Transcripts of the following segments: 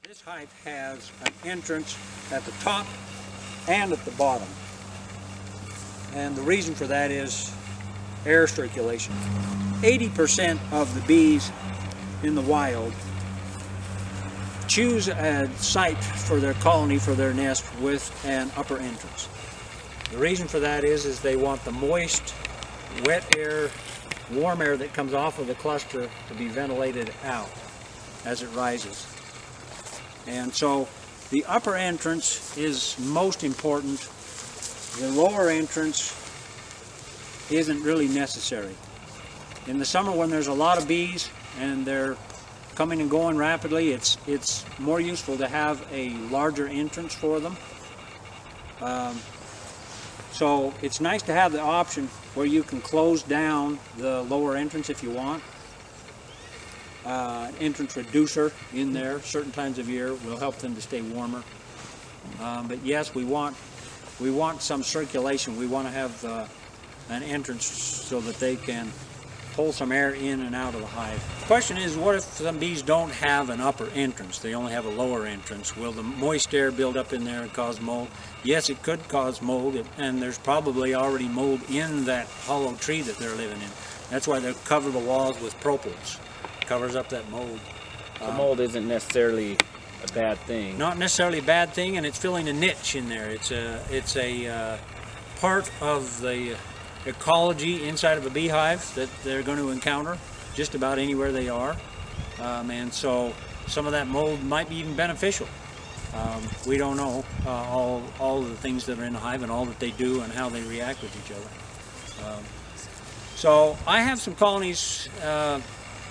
This hive has an entrance at the top and at the bottom. And the reason for that is air circulation. 80% of the bees in the wild choose a site for their colony, for their nest, with an upper entrance. The reason for that is they want the moist, wet air, warm air that comes off of the cluster to be ventilated out as it rises. And so the upper entrance is most important. The lower entrance isn't really necessary. In the summer when there's a lot of bees and they're coming and going rapidly, it's more useful to have a larger entrance for them. So it's nice to have the option where you can close down the lower entrance if you want. An entrance reducer in there certain times of year will help them to stay warmer. But yes, we want some circulation. We want to have an entrance so that they can pull some air in and out of the hive. The question is, what if some bees don't have an upper entrance? They only have a lower entrance. Will the moist air build up in there and cause mold? Yes, it could cause mold, and there's probably already mold in that hollow tree that they're living in. That's why they cover the walls with propels. It covers up that mold. So mold isn't necessarily a bad thing. Not necessarily a bad thing, and it's filling a niche in there. It's a part of the ecology inside of a beehive that they're going to encounter just about anywhere they are, and so some of that mold might be even beneficial. We don't know all of the things that are in the hive and all that they do and how they react with each other. So I have some colonies. I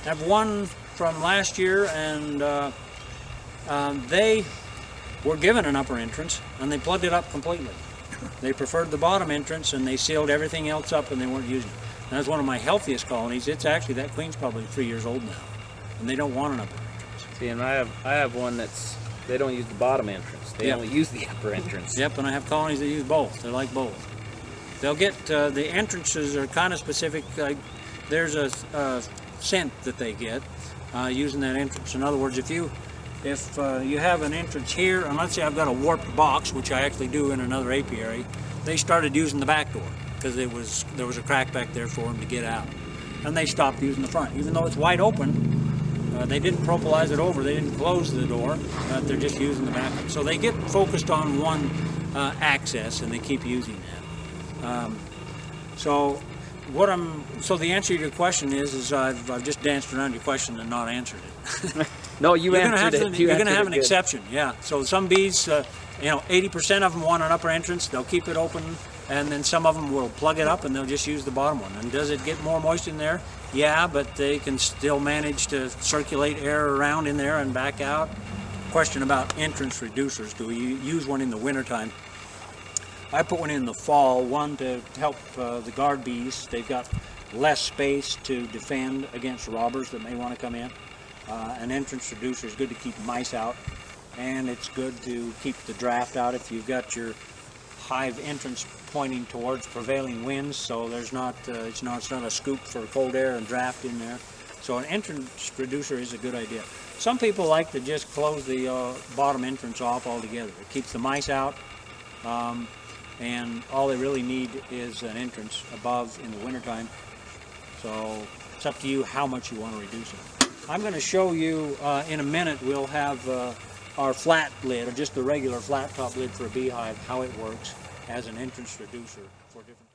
have one from last year, and they were given an upper entrance and they plugged it up completely. They preferred the bottom entrance and they sealed everything else up and they weren't using it. And that's one of my healthiest colonies. It's actually, that queen's probably 3 years old now, and they don't want an upper entrance. See, and I have one they don't use the bottom entrance. They only use the upper entrance. Yep, and I have colonies that use both. They like both. They'll get, the entrances are kind of specific. There's a scent that they get using that entrance. In other words, if you have an entrance here, and let's say I've got a warped box, which I actually do in another apiary, they started using the back door because there was a crack back there for them to get out. And they stopped using the front. Even though it's wide open, they didn't propylize it over, they didn't close the door, they're just using the back. So they get focused on one access and they keep using that. So the answer to your question is I've just danced around your question and not answered it. No, you're answered it. You're going to have an exception, yeah. So some bees, 80% of them want an upper entrance. They'll keep it open, and then some of them will plug it up and they'll just use the bottom one. And does it get more moist in there? Yeah, but they can still manage to circulate air around in there and back out. Question about entrance reducers. Do we use one in the wintertime? I put one in the fall, one to help the guard bees. They've got less space to defend against robbers that may want to come in. An entrance reducer is good to keep mice out, and it's good to keep the draft out if you've got your hive entrance pointing towards prevailing winds, so there's not it's not a scoop for cold air and draft in there. So an entrance reducer is a good idea. Some people like to just close the bottom entrance off altogether. It keeps the mice out, and all they really need is an entrance above in the wintertime. So it's up to you how much you want to reduce it. I'm going to show you in a minute. We'll have our flat lid, or just the regular flat top lid for a beehive, how it works as an entrance reducer for different